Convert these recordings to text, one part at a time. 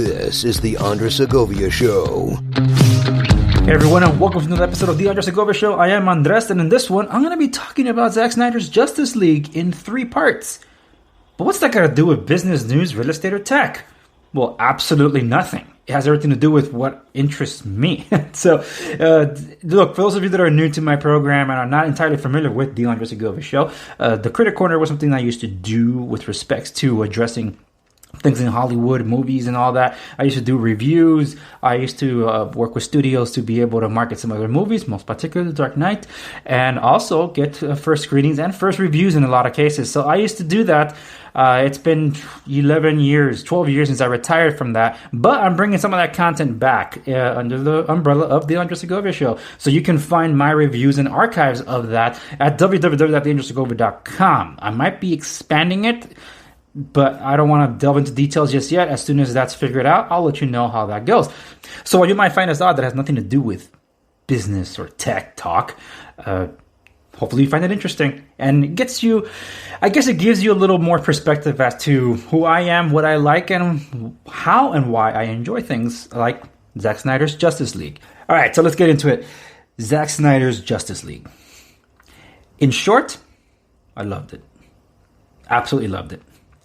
This is the Andre Segovia Show. Hey everyone, and welcome to another episode of the Andre Segovia Show. I am Andres, and in this one, I'm going to be talking about Zack Snyder's Justice League in 3 parts. But what's that got to do with business, news, real estate, or tech? Well, absolutely nothing. It has everything to do with what interests me. So, look, for those of you that are new to my program and are not entirely familiar with the Andre Segovia Show, the Critic Corner was something I used to do with respects to addressing things in Hollywood, movies, and all that. I used to do reviews. I used to work with studios to be able to market some of their movies, most particularly The Dark Knight, and also get first screenings and first reviews in a lot of cases. So I used to do that. It's been 12 years since I retired from that, but I'm bringing some of that content back under the umbrella of the Andre Segovia Show. So you can find my reviews and archives of that at www.theandresegovia.com. I might be expanding it, but I don't want to delve into details just yet. As soon as that's figured out, I'll let you know how that goes. So while you might find this odd, that has nothing to do with business or tech talk, hopefully you find it interesting. And it gets you, I guess it gives you a little more perspective as to who I am, what I like, and how and why I enjoy things like Zack Snyder's Justice League. All right, so let's get into it. Zack Snyder's Justice League. In short, I loved it. Absolutely loved it.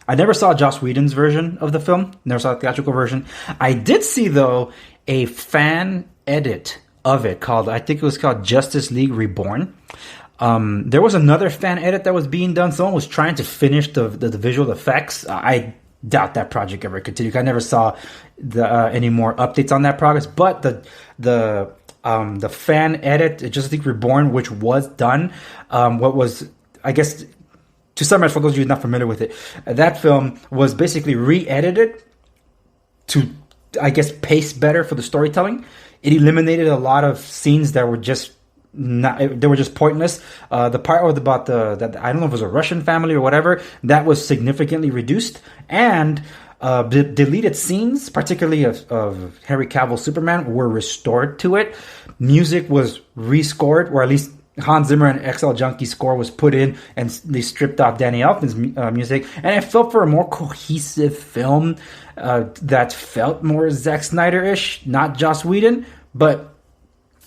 I never saw Joss Whedon's version of the film. Never saw the theatrical version. I did see, though, a fan edit of it called, I think it was called Justice League Reborn. There was another fan edit that was being done. Someone was trying to finish the visual effects. I doubt that project ever continued. I never saw any more updates on that progress. But the fan edit, Justice League Reborn, which was done, what was, I guess, to summarize, for those of you not familiar with it, that film was basically re-edited to, I guess, pace better for the storytelling. It eliminated a lot of scenes that were just pointless. The part about that I don't know if it was a Russian family or whatever, that was significantly reduced, and the deleted scenes, particularly of Henry Cavill's Superman, were restored to it. Music was rescored, or at least Hans Zimmer and XL Junkie's score was put in, and they stripped off Danny Elfman's music, and it felt for a more cohesive film that felt more Zack Snyder-ish, not Joss Whedon. But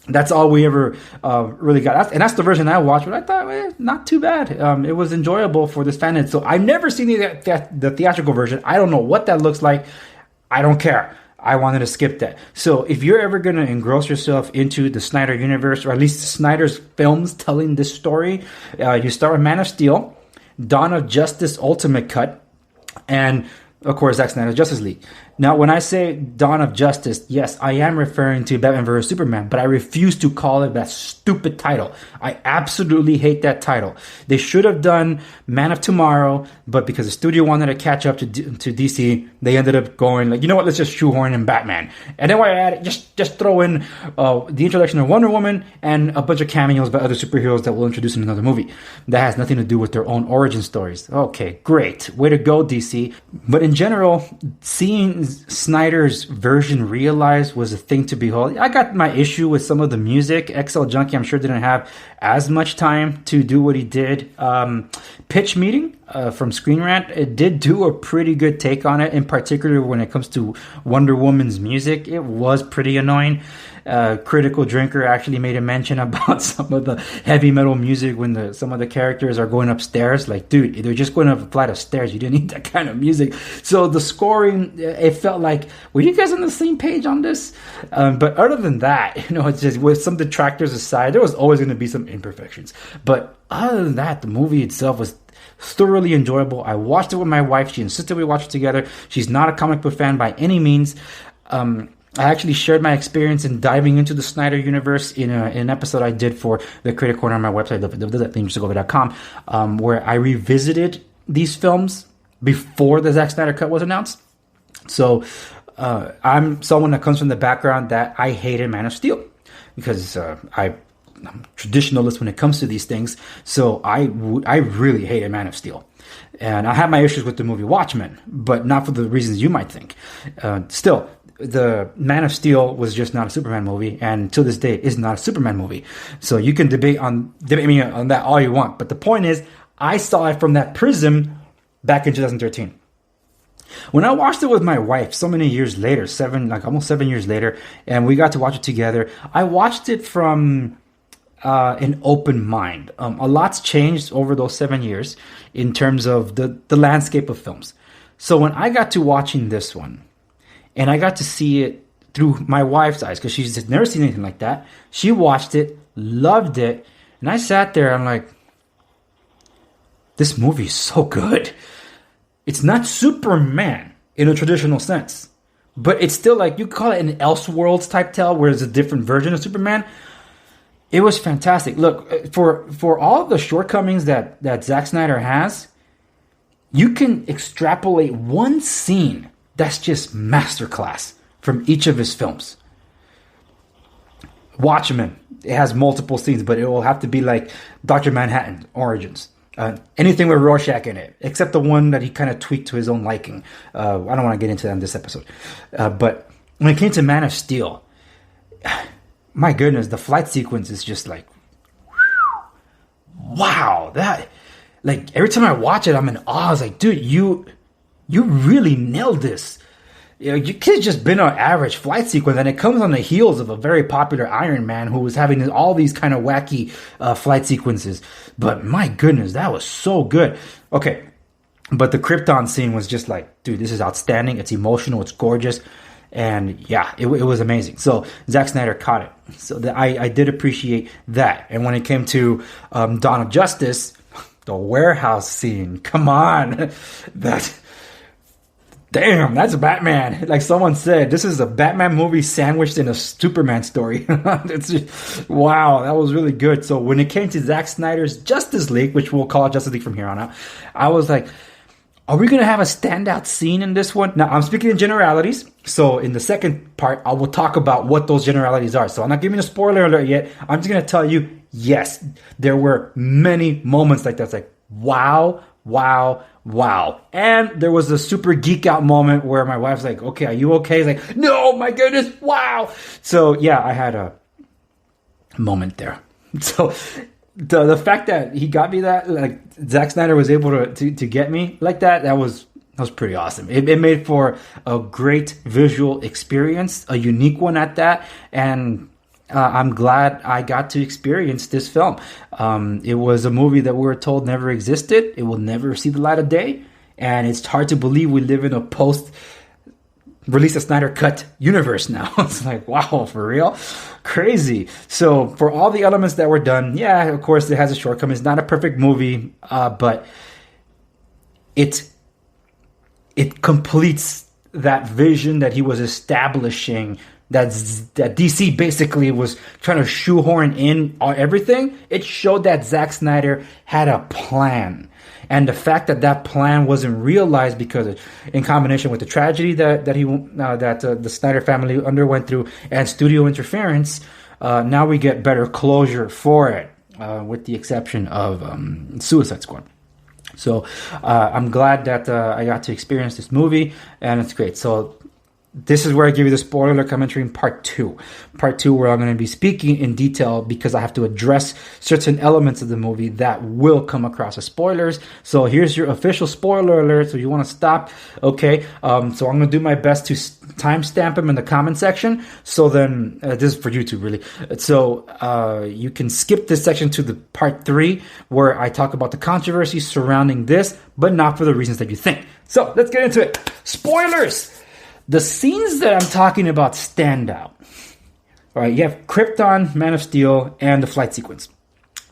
that's all we ever really got, and that's the version I watched. But I thought, not too bad. It was enjoyable for this fan. So I've never seen the theatrical version. I don't know what that looks like. I don't care. I wanted to skip that. So if you're ever going to engross yourself into the Snyder universe, or at least Snyder's films telling this story, you start with Man of Steel, Dawn of Justice Ultimate Cut, and of course Zack Snyder's Justice League. Now, when I say Dawn of Justice, yes, I am referring to Batman vs. Superman, but I refuse to call it that stupid title. I absolutely hate that title. They should have done Man of Tomorrow, but because the studio wanted to catch up to DC, they ended up going like, you know what, let's just shoehorn in Batman. And then while I add it, just throw in the introduction of Wonder Woman and a bunch of cameos by other superheroes that we'll introduce in another movie. That has nothing to do with their own origin stories. Okay, great. Way to go, DC. But in general, seeing Snyder's version realized was a thing to behold. I got my issue with some of the music. XL Junkie, I'm sure, didn't have as much time to do what he did. Pitch Meeting from Screen Rant, it did do a pretty good take on it, in particular when it comes to Wonder Woman's music. It was pretty annoying. Critical Drinker actually made a mention about some of the heavy metal music when some of the characters are going upstairs. Like, dude, they're just going up a flight of stairs. You didn't need that kind of music. So the scoring, it felt like, were you guys on the same page on this? But other than that, it's just, with some detractors aside, there was always going to be some imperfections. But other than that, the movie itself was thoroughly enjoyable. I watched it with my wife. She insisted we watch it together. She's not a comic book fan by any means. I actually shared my experience in diving into the Snyder universe in an episode I did for the Critic Corner on my website, www.theandresegovia.com, where I revisited these films before the Zack Snyder cut was announced. So I'm someone that comes from the background that I hated Man of Steel because I'm traditionalist when it comes to these things. So I really hated Man of Steel. And I have my issues with the movie Watchmen, but not for the reasons you might think. Still, the Man of Steel was just not a Superman movie, and to this day is not a Superman movie. So you can debate me on that all you want. But the point is, I saw it from that prism back in 2013. When I watched it with my wife so many years later, almost 7 years later, and we got to watch it together, I watched it from an open mind. A lot's changed over those 7 years in terms of the landscape of films. So when I got to watching this one, and I got to see it through my wife's eyes, because she's never seen anything like that. She watched it, loved it, and I sat there and I'm like, this movie is so good. It's not Superman in a traditional sense, but it's still like, you call it an Elseworlds type tale where it's a different version of Superman. It was fantastic. Look, for all the shortcomings that Zack Snyder has, you can extrapolate one scene that's just masterclass from each of his films. Watchmen, it has multiple scenes, but it will have to be like Dr. Manhattan Origins. Anything with Rorschach in it, except the one that he kind of tweaked to his own liking. I don't want to get into that in this episode. But when it came to Man of Steel, my goodness, the flight sequence is just like, wow. That, like, every time I watch it, I'm in awe. I was like, dude, you really nailed this. You know, you could have just been an average flight sequence, and it comes on the heels of a very popular Iron Man who was having all these kind of wacky flight sequences. But my goodness, that was so good. Okay, but the Krypton scene was just like, dude, this is outstanding. It's emotional. It's gorgeous. And yeah, it was amazing. So Zack Snyder caught it. So I did appreciate that. And when it came to Dawn of Justice, the warehouse scene, come on. Damn, that's Batman. Like someone said, this is a Batman movie sandwiched in a Superman story. It's just, wow, that was really good. So when it came to Zack Snyder's Justice League, which we'll call Justice League from here on out, I was like, are we going to have a standout scene in this one? Now, I'm speaking in generalities. So in the second part, I will talk about what those generalities are. So I'm not giving a spoiler alert yet. I'm just going to tell you, yes, there were many moments like that. It's like, wow, wow, wow. And there was a super geek out moment where my wife's like, okay, are you okay? It's like, no, my goodness, wow. So yeah, I had a moment there. So the fact that he got me that, like Zack Snyder was able to get me like that, that was pretty awesome. It made for a great visual experience, a unique one at that. And I'm glad I got to experience this film. It was a movie that we were told never existed. It will never see the light of day. And it's hard to believe we live in a post-release a Snyder Cut universe now. It's like, wow, for real? Crazy. So for all the elements that were done, yeah, of course, it has a shortcoming. It's not a perfect movie, but it completes that vision that he was establishing, that DC basically was trying to shoehorn in on everything. It showed that Zack Snyder had a plan. And the fact that that plan wasn't realized because in combination with the tragedy that the Snyder family underwent through and studio interference, now we get better closure for it, with the exception of Suicide Squad. So I'm glad that I got to experience this movie, and it's great. So this is where I give you the spoiler commentary in part 2. Part 2, where I'm going to be speaking in detail because I have to address certain elements of the movie that will come across as spoilers. So here's your official spoiler alert. So you want to stop, okay? So I'm going to do my best to timestamp them in the comment section. So then, this is for YouTube, really. So you can skip this section to the part 3, where I talk about the controversy surrounding this, but not for the reasons that you think. So let's get into it. Spoilers! The scenes that I'm talking about stand out. All right, you have Krypton, Man of Steel, and the flight sequence.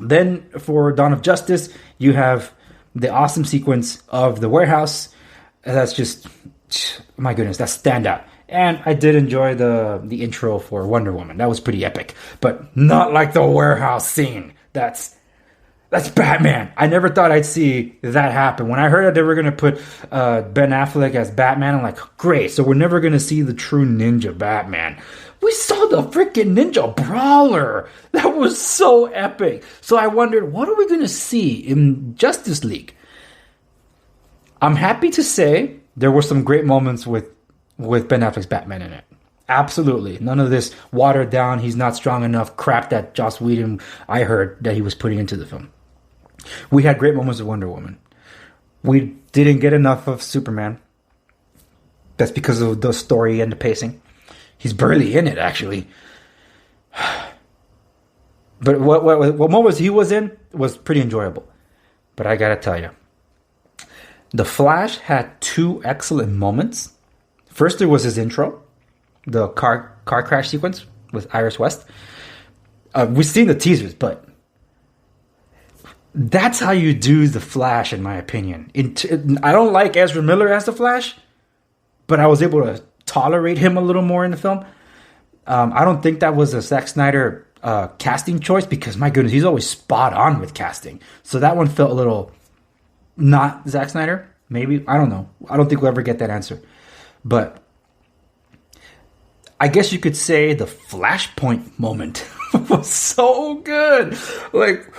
Then for Dawn of Justice, you have the awesome sequence of the warehouse. That's just, my goodness, that's standout. And I did enjoy the intro for Wonder Woman. That was pretty epic, but not like the warehouse scene. That's Batman. I never thought I'd see that happen. When I heard that they were going to put Ben Affleck as Batman, I'm like, great. So we're never going to see the true ninja Batman. We saw the freaking ninja brawler. That was so epic. So I wondered, what are we going to see in Justice League? I'm happy to say there were some great moments with Ben Affleck's Batman in it. Absolutely. None of this watered down, he's not strong enough crap that Joss Whedon, I heard, that he was putting into the film. We had great moments of Wonder Woman. We didn't get enough of Superman. That's because of the story and the pacing. He's barely in it, actually. But what moments he was in was pretty enjoyable. But I gotta tell you, The Flash had 2 excellent moments. First, there was his intro, the car crash sequence with Iris West. We've seen the teasers, but that's how you do The Flash, in my opinion. I don't like Ezra Miller as The Flash, but I was able to tolerate him a little more in the film. I don't think that was a Zack Snyder casting choice, because my goodness, he's always spot on with casting. So that one felt a little not Zack Snyder. Maybe, I don't know. I don't think we'll ever get that answer. But I guess you could say the Flashpoint moment was so good. Like,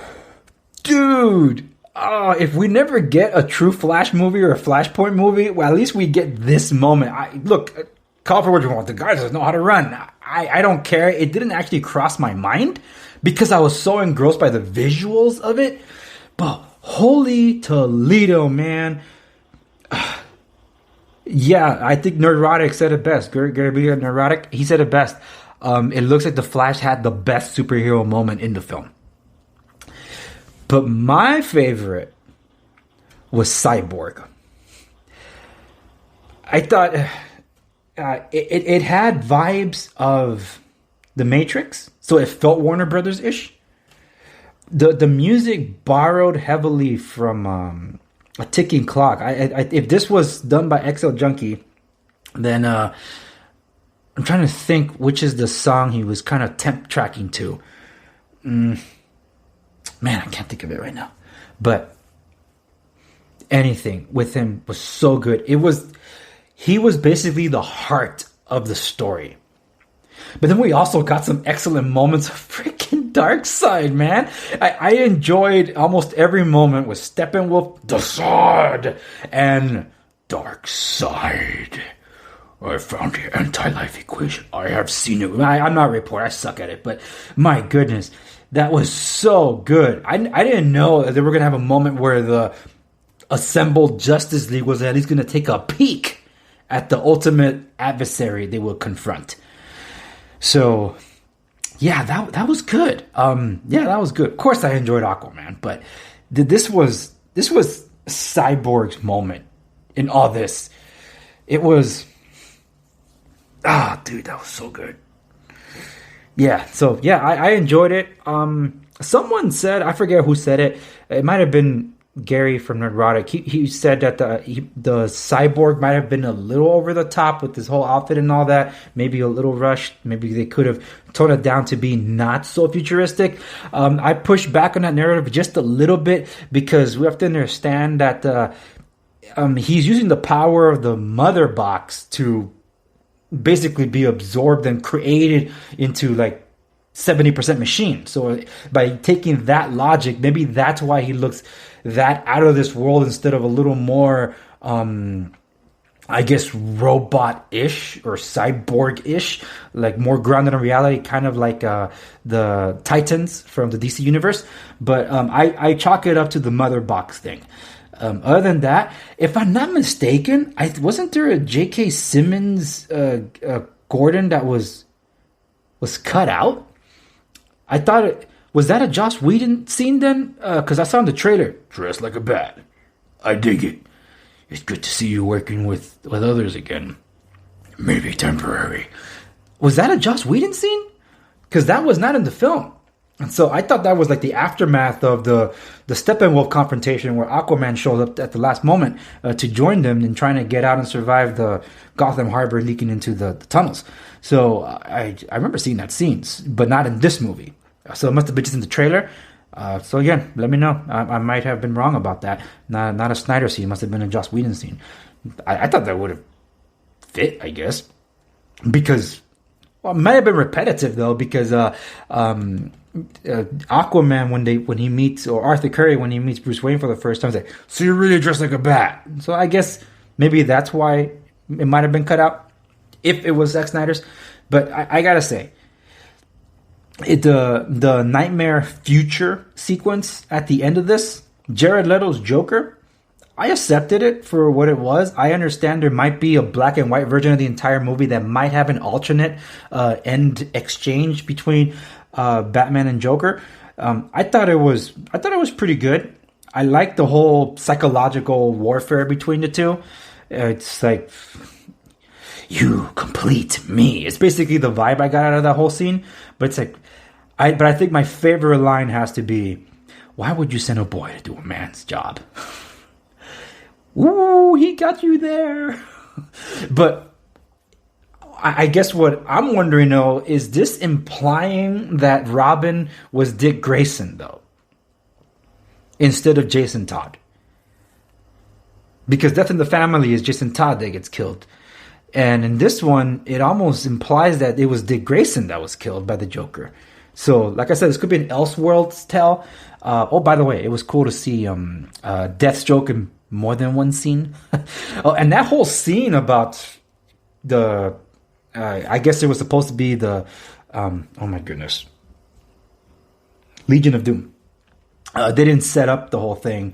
dude, if we never get a true Flash movie or a Flashpoint movie, well, at least we get this moment. Look, call for what you want. The guy doesn't know how to run. I don't care. It didn't actually cross my mind because I was so engrossed by the visuals of it. But holy Toledo, man. Yeah, I think Nerdrotic said it best. Gary B. Nerdrotic, he said it best. It looks like the Flash had the best superhero moment in the film. But my favorite was Cyborg. I thought it had vibes of The Matrix, so it felt Warner Brothers-ish. The music borrowed heavily from A Ticking Clock. If this was done by XL Junkie, then I'm trying to think which is the song he was kind of temp tracking to. Man, I can't think of it right now. But anything with him was so good. He was basically the heart of the story. But then we also got some excellent moments of freaking Darkseid, man. I enjoyed almost every moment with Steppenwolf, the Sword, and Darkseid. I found the anti-life equation. I have seen it. I'm not a reporter. I suck at it. But my goodness, that was so good. I didn't know that they were going to have a moment where the assembled Justice League was at least going to take a peek at the ultimate adversary they will confront. So, yeah, that was good. That was good. Of course, I enjoyed Aquaman, but this was Cyborg's moment in all this. It was, dude, that was so good. Yeah, so yeah, I enjoyed it. Someone said, I forget who said it. It might have been Gary from Nerdrotic. He said that the Cyborg might have been a little over the top with this whole outfit and all that. Maybe a little rushed. Maybe they could have toned it down to be not so futuristic. I pushed back on that narrative just a little bit because we have to understand that he's using the power of the mother box to basically be absorbed and created into like 70% machine. So by taking that logic, maybe that's why he looks that out of this world instead of a little more, I guess, robot-ish or cyborg-ish, like more grounded in reality, kind of like the Titans from the DC universe. But I chalk it up to the mother box thing. Other than that, if I'm not mistaken, wasn't there a J.K. Simmons Gordon that was cut out? I thought was that a Joss Whedon scene then? Because I saw in the trailer, dressed like a bat. I dig it. It's good to see you working with others again. Maybe temporary. Was that a Joss Whedon scene? Because that was not in the film. And so I thought that was like the aftermath of the Steppenwolf confrontation where Aquaman showed up at the last moment to join them in trying to get out and survive the Gotham Harbor leaking into the tunnels. So I remember seeing that scene, but not in this movie. So it must have been just in the trailer. So again, let me know. I might have been wrong about that. Not a Snyder scene. It must have been a Joss Whedon scene. I thought that would have fit, I guess. Because, well, it might have been repetitive, though, because Aquaman, when he meets, or Arthur Curry, when he meets Bruce Wayne for the first time, is like, so you're really dressed like a bat. So I guess maybe that's why it might have been cut out, if it was Zack Snyder's. But I gotta say, the Nightmare Future sequence at the end of this, Jared Leto's Joker, I accepted it for what it was. I understand there might be a black and white version of the entire movie that might have an alternate end exchange between Batman and Joker. I thought it was pretty good. I like the whole psychological warfare between the two. It's like, you complete me. It's basically the vibe I got out of that whole scene. But it's like, but I think my favorite line has to be, "Why would you send a boy to do a man's job?" Ooh, he got you there. But I guess what I'm wondering though, is this implying that Robin was Dick Grayson though, instead of Jason Todd? Because Death in the Family is Jason Todd that gets killed. And in this one, it almost implies that it was Dick Grayson that was killed by the Joker. So, like I said, this could be an Elseworlds tale. Oh, by the way, it was cool to see Deathstroke in more than one scene. Oh, and that whole scene about the... I guess it was supposed to be the... oh my goodness. Legion of Doom. They didn't set up the whole thing.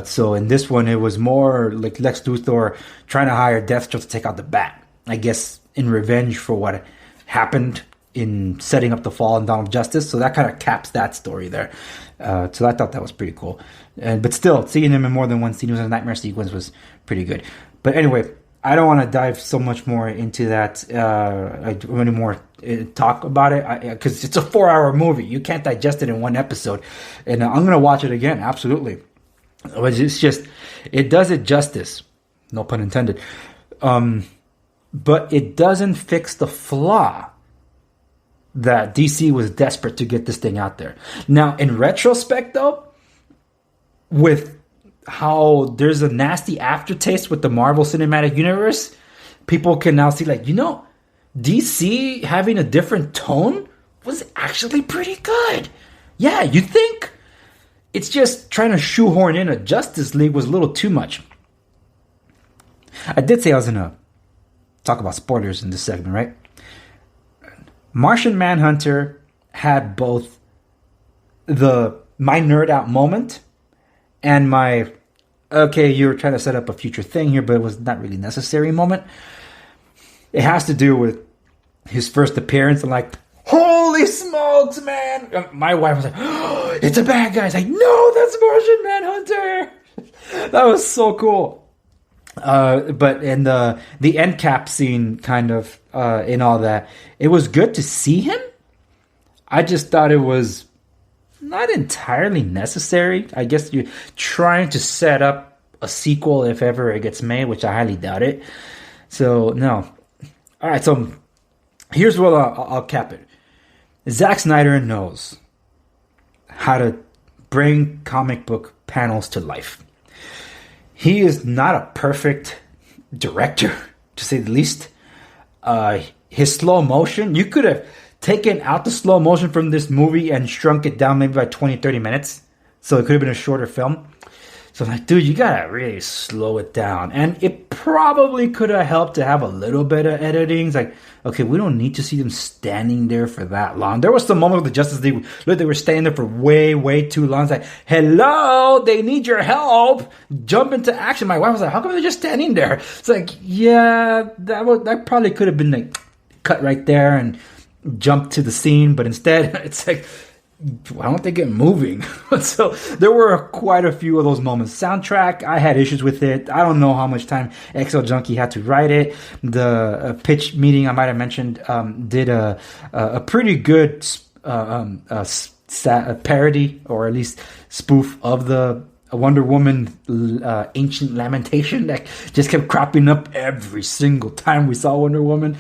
So in this one, it was more like Lex Luthor trying to hire Deathstroke to take out the Bat. I guess in revenge for what happened in setting up the fall and Dawn of Justice. So that kind of caps that story there. So I thought that was pretty cool. But still, seeing him in more than one scene, was a nightmare sequence, was pretty good. But anyway, I don't want to dive so much more into that. I don't want any more talk about it, because it's a 4-hour movie. You can't digest it in one episode. And I'm going to watch it again, absolutely. It's just, it does it justice. No pun intended. But it doesn't fix the flaw that DC was desperate to get this thing out there. Now, in retrospect, though, with how there's a nasty aftertaste with the Marvel Cinematic Universe, people can now see, like, DC having a different tone was actually pretty good. Yeah, you think? It's just trying to shoehorn in a Justice League was a little too much. I did say I was going to talk about spoilers in this segment, right? Martian Manhunter had both my nerd out moment and my, okay, you were trying to set up a future thing here, but it was not really necessary moment. It has to do with his first appearance and like, holy smokes, man. My wife was like, oh, it's a bad guy. It's like, no, that's Martian Manhunter. That was so cool. But in the end cap scene, kind of, in all that, it was good to see him. I just thought it was not entirely necessary. I guess you're trying to set up a sequel if ever it gets made, which I highly doubt it. So, no. All right, so here's where I'll cap it. Zack Snyder knows how to bring comic book panels to life. He is not a perfect director, to say the least. His slow motion, you could have taken out the slow motion from this movie and shrunk it down maybe by 20, 30 minutes. So it could have been a shorter film. So I'm like, dude, you gotta really slow it down. And it probably could have helped to have a little bit of editing. It's like, okay, we don't need to see them standing there for that long. There was some moment with the Justice League, look, they were standing there for way, way too long. It's like, hello, they need your help. Jump into action. My wife was like, how come they're just standing there? It's like, yeah, that probably could have been like cut right there and jump to the scene. But instead, it's like, why don't they get moving? So there were quite a few of those moments. Soundtrack, I had issues with it. I don't know how much time XL Junkie had to write it. The pitch meeting I might have mentioned did a pretty good parody, or at least spoof, of the Wonder Woman ancient lamentation that just kept cropping up every single time we saw Wonder Woman.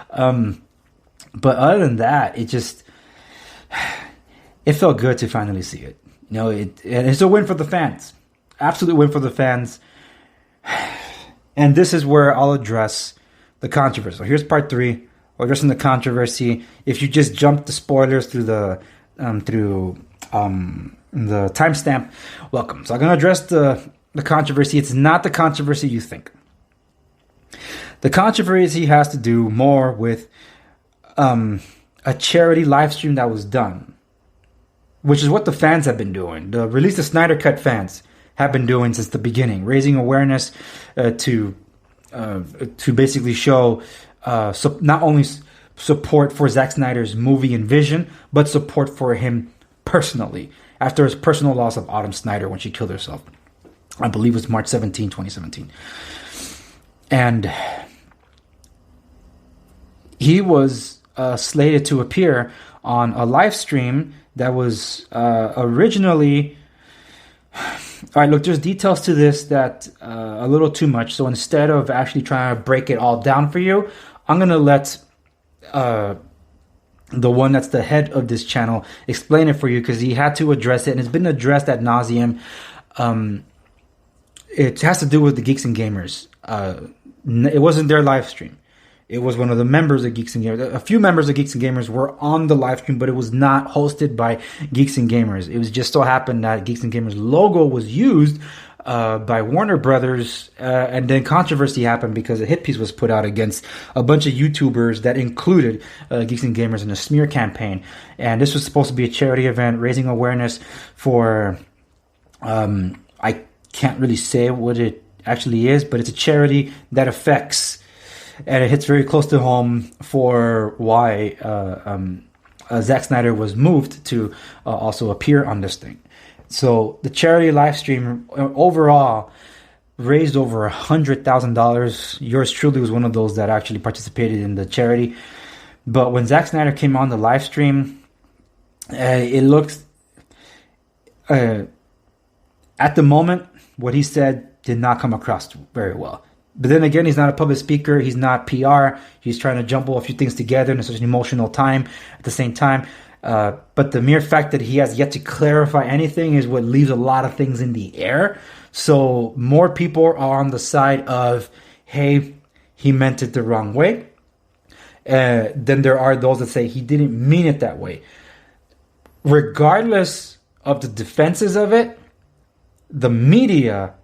But other than that, it just... it felt good to finally see it. It's a win for the fans. Absolute win for the fans. And this is where I'll address the controversy. So here's part 3. We're addressing the controversy. If you just jump the spoilers through the timestamp, welcome. So I'm going to address the controversy. It's not the controversy you think. The controversy has to do more with a charity live stream that was done, which is what the fans have been doing. The Release the Snyder Cut fans have been doing since the beginning, raising awareness to basically show not only support for Zack Snyder's movie and vision, but support for him personally after his personal loss of Autumn Snyder when she killed herself. I believe it was March 17, 2017. And he was slated to appear on a live stream that was originally... All right, look, there's details to this that a little too much. So instead of actually trying to break it all down for you, I'm going to let the one that's the head of this channel explain it for you, because he had to address it, and it's been addressed ad nauseum. It has to do with the Geeks and Gamers. It wasn't their live stream. It was one of the members of Geeks and Gamers. A few members of Geeks and Gamers were on the live stream, but it was not hosted by Geeks and Gamers. It was just so happened that Geeks and Gamers logo was used by Warner Brothers, and then controversy happened because a hit piece was put out against a bunch of YouTubers that included Geeks and Gamers in a smear campaign. And this was supposed to be a charity event raising awareness for, I can't really say what it actually is, but it's a charity that affects, and it hits very close to home for why Zack Snyder was moved to also appear on this thing. So the charity live stream overall raised over $100,000. Yours truly was one of those that actually participated in the charity. But when Zack Snyder came on the live stream, it looks... at the moment, what he said did not come across very well. But then again, he's not a public speaker. He's not PR. He's trying to jumble a few things together in such an emotional time at the same time. But the mere fact that he has yet to clarify anything is what leaves a lot of things in the air. So more people are on the side of, hey, he meant it the wrong way. Then there are those that say he didn't mean it that way. Regardless of the defenses of it, the media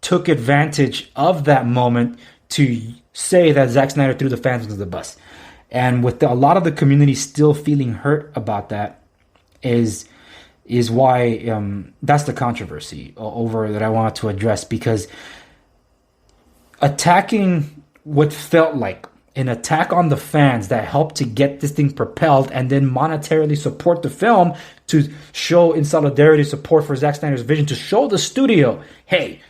took advantage of that moment to say that Zack Snyder threw the fans under the bus. And with a lot of the community still feeling hurt about that is why that's the controversy over that I wanted to address, because attacking what felt like an attack on the fans that helped to get this thing propelled and then monetarily support the film to show in solidarity support for Zack Snyder's vision, to show the studio, hey,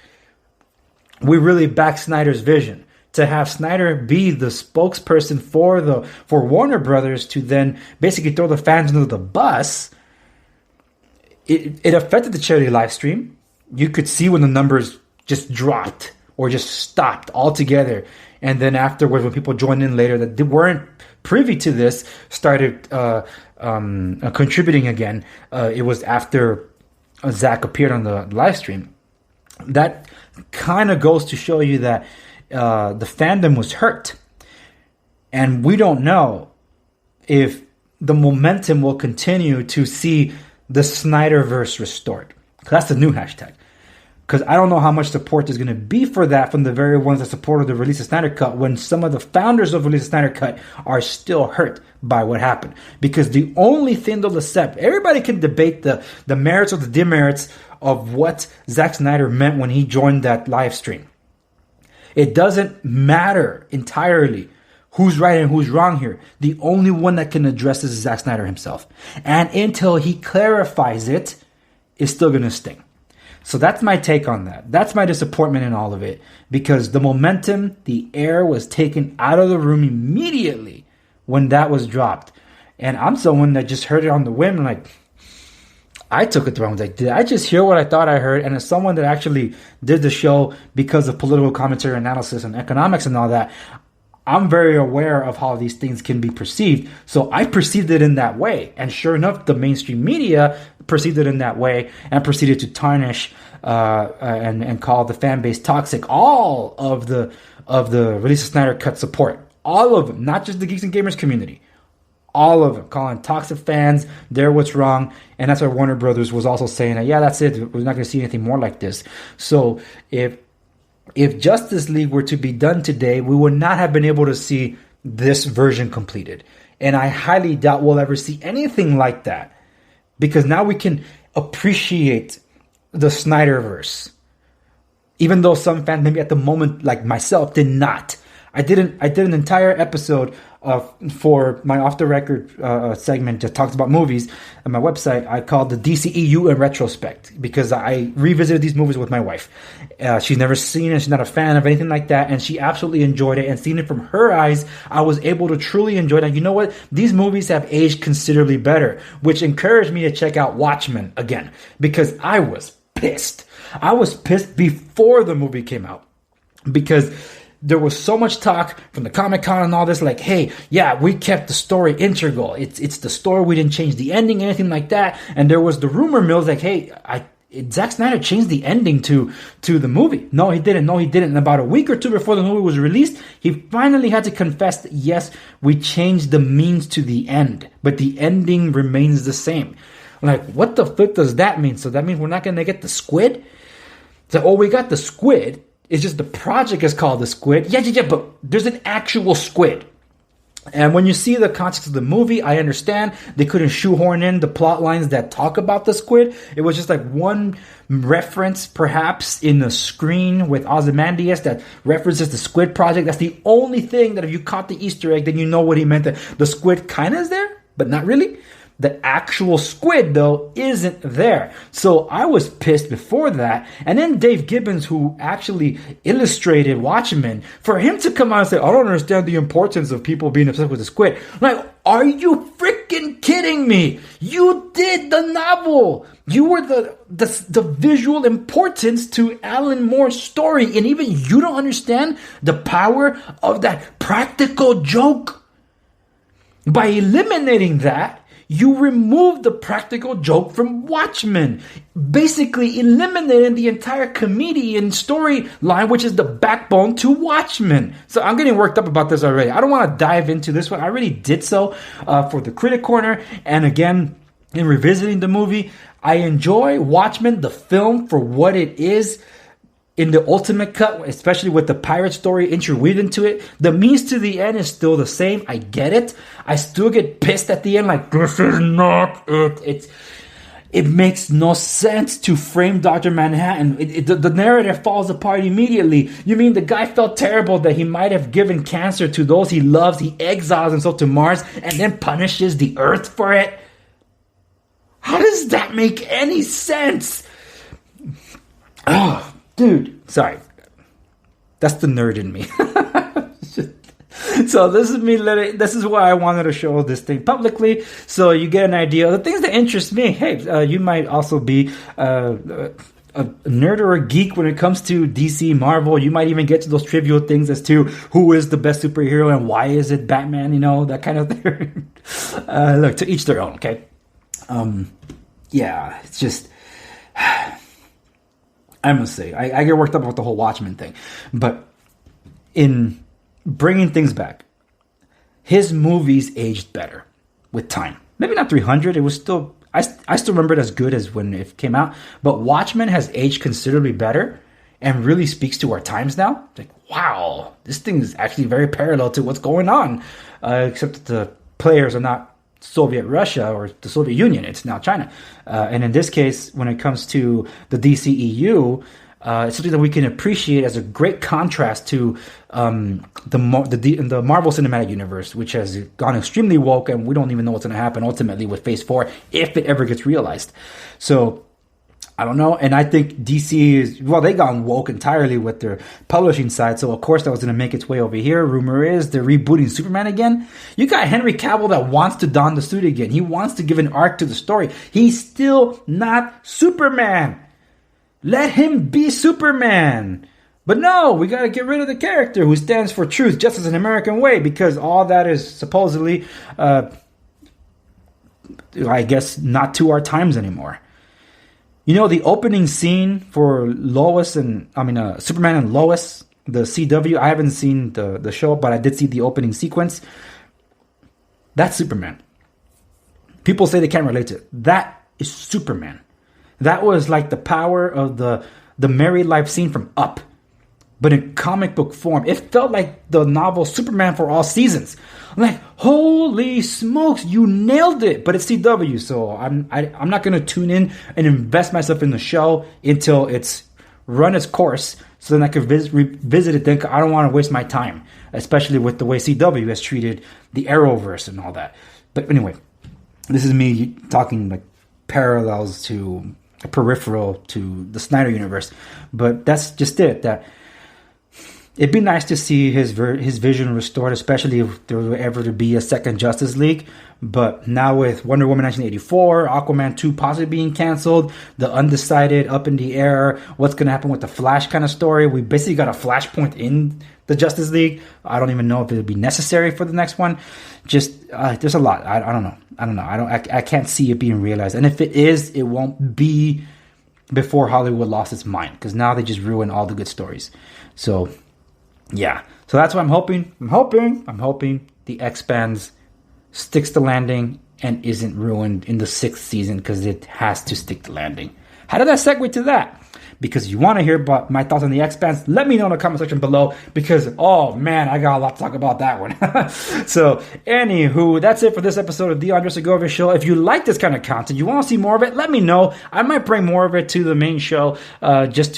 we really back Snyder's vision. To have Snyder be the spokesperson for Warner Brothers to then basically throw the fans under the bus, it affected the charity live stream. You could see when the numbers just dropped or just stopped altogether. And then afterwards, when people joined in later that they weren't privy to this, started contributing again. It was after Zack appeared on the live stream. That kind of goes to show you that the fandom was hurt. And we don't know if the momentum will continue to see the Snyderverse restored. That's the new hashtag. Because I don't know how much support there's going to be for that from the very ones that supported the release of Snyder Cut, when some of the founders of release of Snyder Cut are still hurt by what happened. Because the only thing they'll accept, everybody can debate the merits or the demerits of what Zack Snyder meant when he joined that live stream. It doesn't matter entirely who's right and who's wrong here. The only one that can address this is Zack Snyder himself. And until he clarifies it, it's still going to sting. So that's my take on that. That's my disappointment in all of it. Because the momentum, the air was taken out of the room immediately when that was dropped. And I'm someone that just heard it on the whim, like, I took it the wrong way. Like, did I just hear what I thought I heard? And as someone that actually did the show because of political commentary, analysis, and economics and all that, I'm very aware of how these things can be perceived. So I perceived it in that way. And sure enough, the mainstream media perceived it in that way and proceeded to tarnish and call the fan base toxic. All of the release of Snyder Cut support. All of them. Not just the Geeks and Gamers community. All of them. Calling toxic fans. They're what's wrong. And that's why Warner Brothers was also saying that, yeah, that's it. We're not going to see anything more like this. So if Justice League were to be done today, we would not have been able to see this version completed. And I highly doubt we'll ever see anything like that. Because now we can appreciate the Snyderverse Even though some fans, maybe at the moment, like myself, did not. I did an entire episode for my off the record segment that talks about movies on my website. I called the DCEU in retrospect because I revisited these movies with my wife. She's never seen it. She's not a fan of anything like that, and she absolutely enjoyed it. And seeing it from her eyes, I was able to truly enjoy it. And you know what? These movies have aged considerably better, which encouraged me to check out Watchmen again because I was pissed. I was pissed before the movie came out because there was so much talk from the Comic-Con and all this, like, hey, yeah, we kept the story integral. It's the story. We didn't change the ending, anything like that. And there was the rumor mills like, hey, Zack Snyder changed the ending to the movie. No, he didn't. And about a week or two before the movie was released, he finally had to confess that, yes, we changed the means to the end, but the ending remains the same. Like, what the flip does that mean? So that means we're not going to get the squid? So, we got the squid. It's just the project is called the squid. Yeah, but there's an actual squid. And when you see the context of the movie, I understand they couldn't shoehorn in the plot lines that talk about the squid. It was just like one reference, perhaps, in the screen with Ozymandias that references the squid project. That's the only thing that if you caught the Easter egg, then you know what he meant. That the squid kind of is there, but not really. The actual squid, though, isn't there. So I was pissed before that. And then Dave Gibbons, who actually illustrated Watchmen, for him to come out and say, I don't understand the importance of people being obsessed with the squid. I'm like, are you freaking kidding me? You did the novel. You were the visual importance to Alan Moore's story. And even you don't understand the power of that practical joke. By eliminating that, you remove the practical joke from Watchmen, basically eliminating the entire comedian storyline, which is the backbone to Watchmen. So I'm getting worked up about this already. I don't want to dive into this one. I already did so for the Critic Corner. And again, in revisiting the movie, I enjoy Watchmen, the film, for what it is. In the ultimate cut, especially with the pirate story interweaved into it, the means to the end is still the same. I get it. I still get pissed at the end, like, this is not it. It makes no sense to frame Dr. Manhattan. The narrative falls apart immediately. You mean the guy felt terrible that he might have given cancer to those he loves. He exiles himself to Mars and then punishes the Earth for it? How does that make any sense? Oh, dude, sorry. That's the nerd in me. So this is me this is why I wanted to show this thing publicly, so you get an idea of the things that interest me. Hey, you might also be a nerd or a geek when it comes to DC, Marvel. You might even get to those trivial things as to who is the best superhero and why is it Batman, you know, that kind of thing. Look, to each their own, okay? Yeah, it's just... I must say, I get worked up about the whole Watchmen thing. But in bringing things back, his movies aged better with time. Maybe not 300. It was still... I still remember it as good as when it came out. But Watchmen has aged considerably better and really speaks to our times now. It's like, wow, this thing is actually very parallel to what's going on. Except that the players are not Soviet Russia or the Soviet Union. It's now China. And in this case, when it comes to the DCEU, it's something that we can appreciate as a great contrast to the Marvel Cinematic Universe, which has gone extremely woke, and we don't even know what's going to happen ultimately with Phase 4, if it ever gets realized. So, I don't know. And I think DC is, well, they gone woke entirely with their publishing side. So, of course, that was going to make its way over here. Rumor is they're rebooting Superman again. You got Henry Cavill that wants to don the suit again. He wants to give an arc to the story. He's still not Superman. Let him be Superman. But no, we got to get rid of the character who stands for truth, justice, and American way, because all that is supposedly, I guess, not to our times anymore. You know, the opening scene for Superman and Lois, the CW, I haven't seen the show, but I did see the opening sequence. That's Superman. People say they can't relate to it. That is Superman. That was like the power of the married life scene from Up, but in comic book form. It felt like the novel Superman for All Seasons. I'm like, holy smokes, you nailed it. But it's CW, so I'm not going to tune in and invest myself in the show until it's run its course so then I could revisit it then. I don't want to waste my time, especially with the way CW has treated the Arrowverse and all that. But anyway, this is me talking like parallels to peripheral to the Snyder universe. But that's just it. That it'd be nice to see his vision restored, especially if there were ever to be a second Justice League. But now with Wonder Woman 1984, Aquaman 2 possibly being canceled, the undecided, up in the air, what's going to happen with the Flash kind of story. We basically got a Flashpoint in the Justice League. I don't even know if it would be necessary for the next one. Just, there's a lot. I don't know. I can't see it being realized. And if it is, it won't be before Hollywood lost its mind. Because now they just ruin all the good stories. So, yeah. So that's why I'm hoping the Expanse sticks the landing and isn't ruined in the 6th season, because it has to stick the landing. How did I segue to that? Because you want to hear about my thoughts on the Expanse, let me know in the comment section below, because, oh man, I got a lot to talk about that one. So, anywho, that's it for this episode of the Andre Segovia Show. If you like this kind of content, you want to see more of it, let me know. I might bring more of it to the main show, just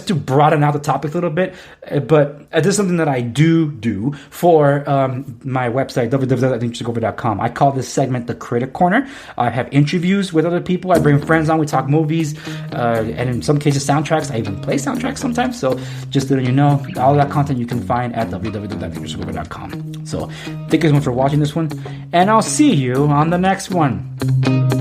to broaden out the topic a little bit. But this is something that I do for my website, www.andresegovia.com. I call this segment the Critic Corner. I have interviews with other people. I bring friends on. We talk movies. And in some cases, soundtracks. I even play soundtracks sometimes. So just so you know, all that content you can find at www.andresegovia.com. So thank you so much for watching this one. And I'll see you on the next one.